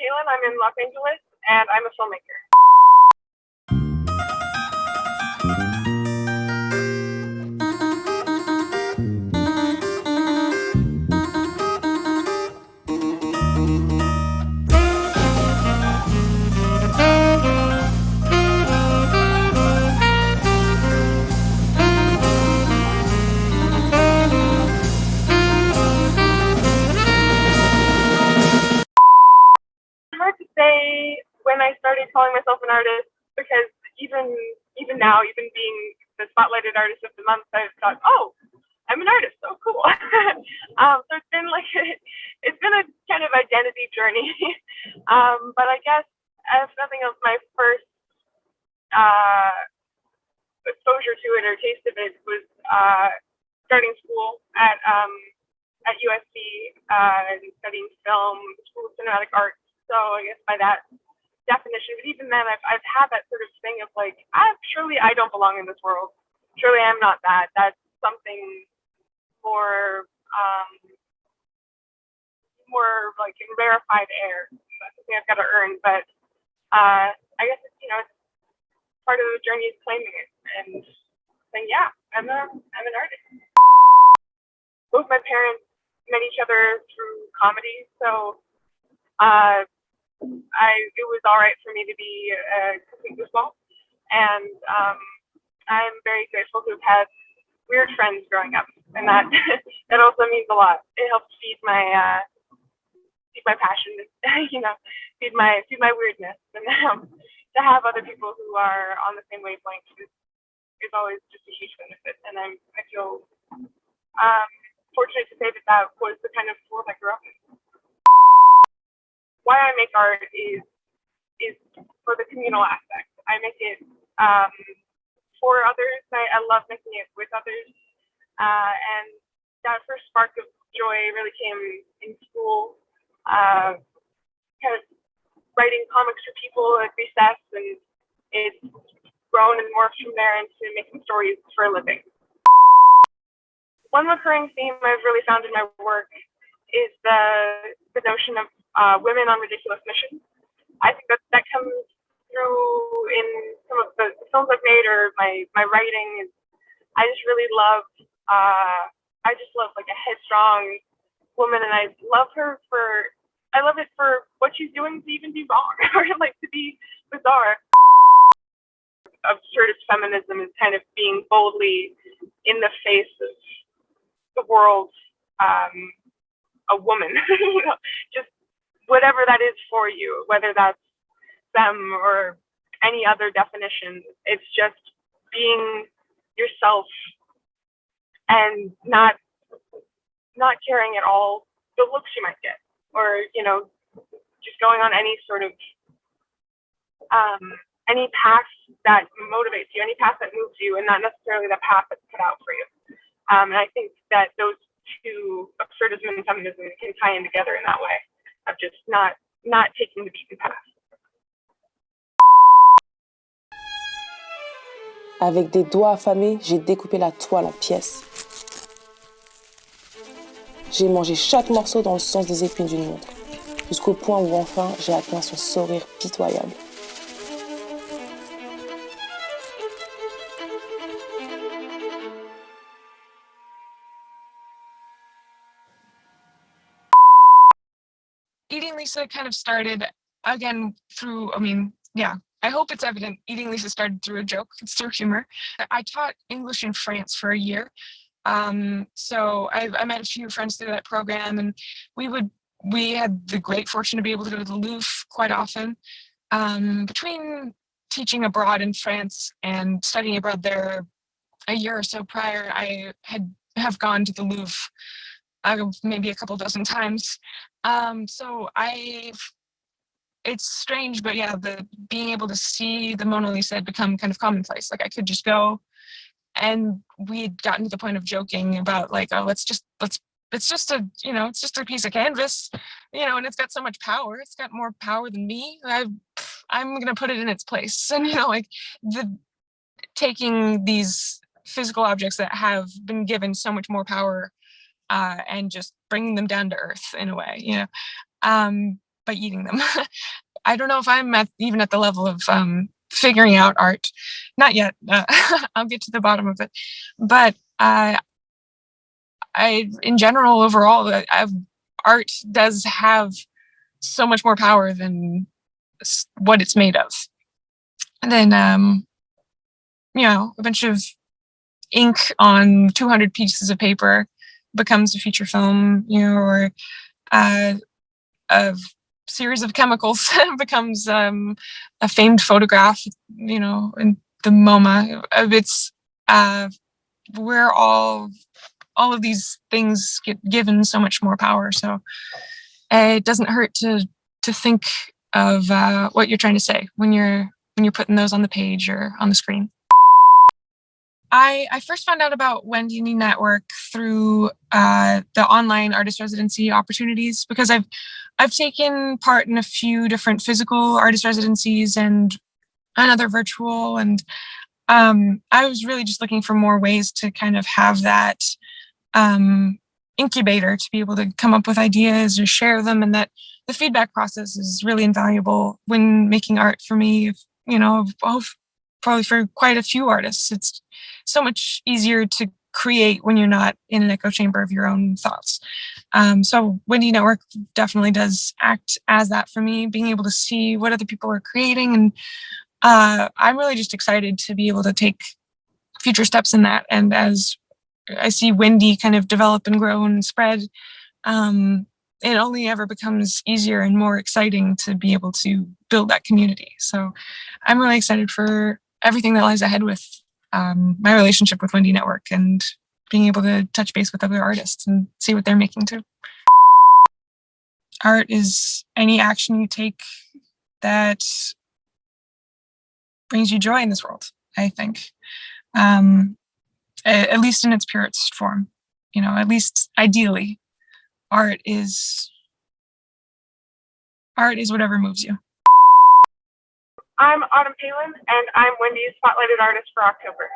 Palen. I'm in Los Angeles, and I'm a filmmaker. Hard to say when I started calling myself an artist, because even now, even being the spotlighted artist of the month, I thought, oh, I'm an artist. Oh, cool. So it's been it's been a kind of identity journey. But I guess, if nothing else, my first exposure to it or taste of it was starting school at USC and studying film, School of Cinematic Arts. So I guess by that definition, but even then, I've had that sort of thing of like, surely I don't belong in this world. Surely I'm not that. That's something more more like in rarefied air. That's something I've got to earn. But I guess it's it's part of the journey is claiming it and saying, yeah, I'm an artist. Both my parents met each other through comedy, so it was all right for me to be a complete goofball, and I'm very grateful to have had weird friends growing up, and that that also means a lot. It helps feed my passion, feed my weirdness, and to have other people who are on the same wavelength is always just a huge benefit, and I feel fortunate to say that was the kind of world I grew up in. Why I make art is for the communal aspect. I make it for others. I love making it with others, and that first spark of joy really came in school. Kind of writing comics for people at recess, and it's grown and morphed from there into making stories for a living. One recurring theme I've really found in my work is the notion of women on ridiculous missions. I think that comes through in some of the films I've made or my writing. I just really love like a headstrong woman, and I love it for what she's doing to even be wrong or like to be bizarre. Absurdist feminism is kind of being boldly in the face of the world, a woman, just whatever that is for you, whether that's them or any other definition. It's just being yourself and not caring at all the looks you might get, or just going on any sort of any path that motivates you, any path that moves you, and not necessarily the path that's put out for you. And I think that those two, absurdism and feminism, can tie in together in that way of just not taking the beaten path. Avec des doigts affamés, j'ai découpé la toile en pièces. J'ai mangé chaque morceau dans le sens des épines d'une montre, jusqu'au point où enfin j'ai atteint son sourire pitoyable. Eating Lisa kind of started, again, through, I hope it's evident, Eating Lisa started through a joke. It's through humor. I taught English in France for a year. So I met a few friends through that program, and we had the great fortune to be able to go to the Louvre quite often. Between teaching abroad in France and studying abroad there a year or so prior, I have gone to the Louvre maybe a couple dozen times. So it's strange, but yeah, being able to see the Mona Lisa had become kind of commonplace. Like I could just go, and we'd gotten to the point of joking about like, oh, it's just a piece of canvas, and it's got so much power. It's got more power than me. I'm going to put it in its place. And, taking these physical objects that have been given so much more power and just bringing them down to earth in a way, by eating them. I don't know if I'm even at the level of figuring out art. Not yet. I'll get to the bottom of it. But in general, overall, art does have so much more power than what it's made of. And then, a bunch of ink on 200 pieces of paper becomes a feature film, or a series of chemicals becomes a famed photograph, in the MoMA. It's where all of these things get given so much more power. So it doesn't hurt to think of what you're trying to say when you're putting those on the page or on the screen. I first found out about wendy.network through the online artist residency opportunities, because I've taken part in a few different physical artist residencies and another virtual, and I was really just looking for more ways to kind of have that incubator to be able to come up with ideas or share them, and that the feedback process is really invaluable when making art for me. Probably for quite a few artists, it's so much easier to create when you're not in an echo chamber of your own thoughts. So Wendy Network definitely does act as that for me, being able to see what other people are creating. And I'm really just excited to be able to take future steps in that. And as I see Wendy kind of develop and grow and spread, it only ever becomes easier and more exciting to be able to build that community. So I'm really excited for everything that lies ahead with my relationship with Wendy Network and being able to touch base with other artists and see what they're making too. Art is any action you take that brings you joy in this world, I think. At least in its purest form, at least ideally, art is whatever moves you. I'm Autumn Palen, and I'm Wendy's Spotlighted Artist for October.